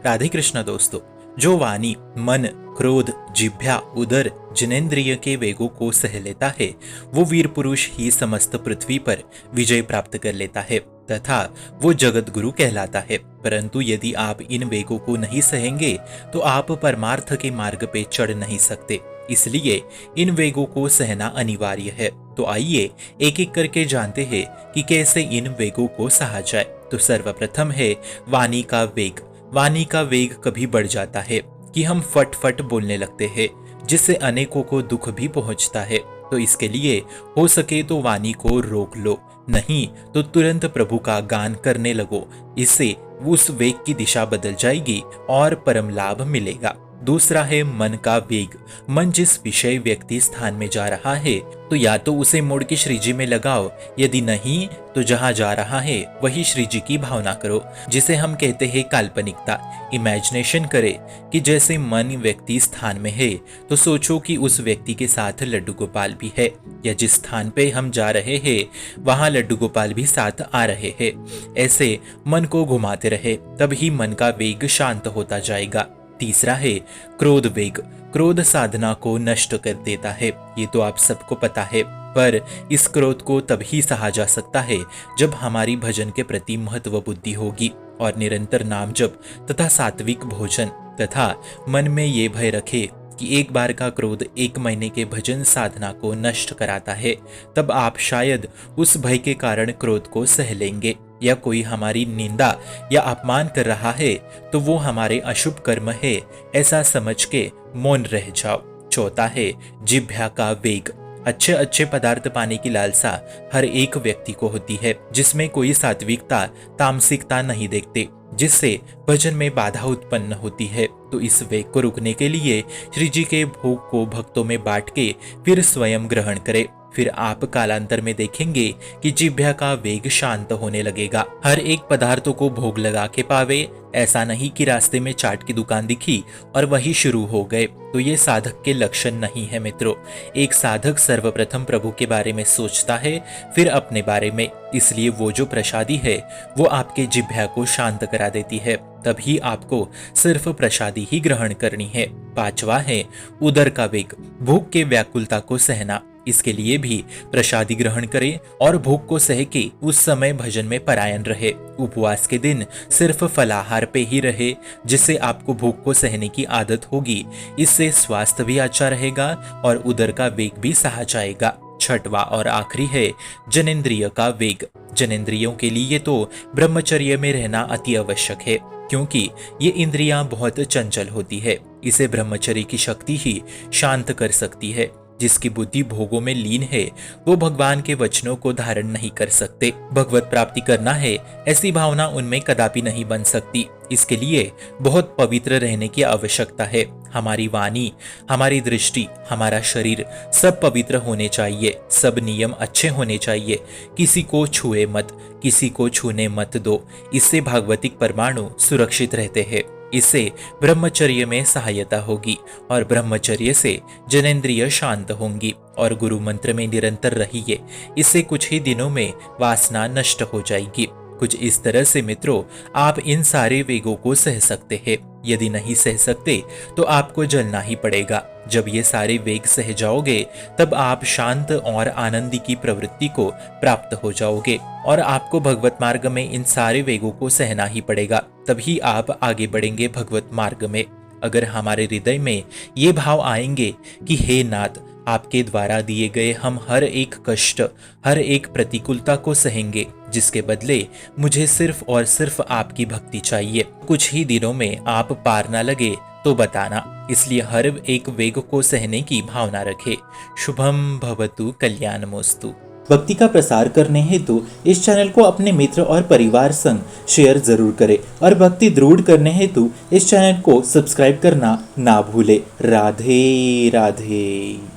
राधे कृष्ण दोस्तों। जो वाणी, मन, क्रोध, जिह्वा, उदर, जिनेंद्रिय के वेगों को सह लेता है, वो वीर पुरुष ही समस्त पृथ्वी पर विजय प्राप्त कर लेता है तथा वो जगत गुरु कहलाता है। परंतु यदि आप इन वेगों को नहीं सहेंगे तो आप परमार्थ के मार्ग पे चढ़ नहीं सकते। इसलिए इन वेगों को सहना अनिवार्य है। तो आइए एक एक करके जानते हैं कि कैसे इन वेगों को सहा जाए। तो सर्वप्रथम है वाणी का वेग। वाणी का वेग कभी बढ़ जाता है कि हम फट फट बोलने लगते हैं, जिससे अनेकों को दुख भी पहुंचता है। तो इसके लिए हो सके तो वाणी को रोक लो, नहीं तो तुरंत प्रभु का गान करने लगो। इससे उस वेग की दिशा बदल जाएगी और परम लाभ मिलेगा। दूसरा है मन का वेग। मन जिस विषय व्यक्ति स्थान में जा रहा है तो या तो उसे मोड़ के श्री जी में लगाओ, यदि नहीं तो जहां जा रहा है वही श्री जी की भावना करो, जिसे हम कहते हैं काल्पनिकता। इमेजिनेशन करे कि जैसे मन व्यक्ति स्थान में है तो सोचो कि उस व्यक्ति के साथ लड्डू गोपाल भी है, या जिस स्थान पे हम जा रहे हैं वहां लड्डू गोपाल भी साथ आ रहे हैं। ऐसे मन को घुमाते रहे, तभी मन का वेग शांत होता जाएगा। तीसरा है क्रोध वेग। क्रोध साधना को नष्ट कर देता है, ये तो आप सबको पता है। पर इस क्रोध को तभी सहा जा सकता है जब हमारी भजन के प्रति महत्व बुद्धि होगी और निरंतर नाम जप तथा सात्विक भोजन तथा मन में ये भय रखे कि एक बार का क्रोध 1 महीने के भजन साधना को नष्ट कराता है। तब आप शायद उस भय के कारण क्रोध को सह लेंगे। या कोई हमारी निंदा या अपमान कर रहा है तो वो हमारे अशुभ कर्म है, ऐसा समझ के मौन रह जाओ। चौथा है जिह्वा का वेग। अच्छे अच्छे पदार्थ पाने की लालसा हर एक व्यक्ति को होती है, जिसमें कोई सात्विकता तामसिकता नहीं देखते, जिससे भजन में बाधा उत्पन्न होती है। तो इस वेग को रुकने के लिए श्री जी के भोग को भक्तों में बांट के फिर स्वयं ग्रहण करें। फिर आप कालांतर में देखेंगे कि जिह्वा का वेग शांत होने लगेगा। हर एक पदार्थों को भोग लगा के पावे, ऐसा नहीं कि रास्ते में चाट की दुकान दिखी और वही शुरू हो गए। तो ये साधक के लक्षण नहीं है मित्रों। एक साधक सर्वप्रथम प्रभु के बारे में सोचता है, फिर अपने बारे में। इसलिए वो जो प्रसादी है वो आपके जिह्वा को शांत करा देती है, तभी आपको सिर्फ प्रसादी ही ग्रहण करनी है। पांचवा है उदर का वेग। भूख के व्याकुलता को सहना। इसके लिए भी प्रसादी ग्रहण करें और भूख को सह के उस समय भजन में परायण रहे। उपवास के दिन सिर्फ फलाहार पे ही रहे, जिससे आपको भूख को सहने की आदत होगी। इससे स्वास्थ्य भी अच्छा रहेगा और उदर का वेग भी सहा जाएगा। छठवां और आखिरी है जनेंद्रिय का वेग। जनेंद्रियों के लिए तो ब्रह्मचर्य में रहना अति आवश्यक है, क्योंकि ये इंद्रियां बहुत चंचल होती है। इसे ब्रह्मचर्य की शक्ति ही शांत कर सकती है। जिसकी बुद्धि भोगों में लीन है वो भगवान के वचनों को धारण नहीं कर सकते। भगवत प्राप्ति करना है ऐसी भावना उनमें कदापि नहीं बन सकती। इसके लिए बहुत पवित्र रहने की आवश्यकता है। हमारी वाणी, हमारी दृष्टि, हमारा शरीर सब पवित्र होने चाहिए। सब नियम अच्छे होने चाहिए। किसी को छुए मत, किसी को छूने मत दो। इससे भागवतिक परमाणु सुरक्षित रहते हैं। इससे ब्रह्मचर्य में सहायता होगी और ब्रह्मचर्य से जनेंद्रिय शांत होंगी। और गुरु मंत्र में निरंतर रहिए, इससे कुछ ही दिनों में वासना नष्ट हो जाएगी। कुछ इस तरह से मित्रों आप इन सारे वेगों को सह सकते हैं। यदि नहीं सह सकते तो आपको जलना ही पड़ेगा। जब ये सारे वेग सह जाओगे तब आप शांत और आनंदी की प्रवृत्ति को प्राप्त हो जाओगे और आपको भगवत मार्ग में इन सारे वेगों को सहना ही पड़ेगा, तभी आप आगे बढ़ेंगे भगवत मार्ग में। अगर हमारे हृदय में ये भाव आएंगे कि हे नाथ, आपके द्वारा दिए गए हम हर एक कष्ट, हर एक प्रतिकूलता को सहेंगे, जिसके बदले मुझे सिर्फ और सिर्फ आपकी भक्ति चाहिए। कुछ ही दिनों में आप पार ना लगे तो बताना। इसलिए हर एक वेग को सहने की भावना रखे। शुभम भवतु कल्याणमोस्तु। भक्ति का प्रसार करने हेतु इस चैनल को अपने मित्र और परिवार संग शेयर जरूर करें और भक्ति दृढ़ करने हेतु इस चैनल को सब्सक्राइब करना ना भूले। राधे राधे।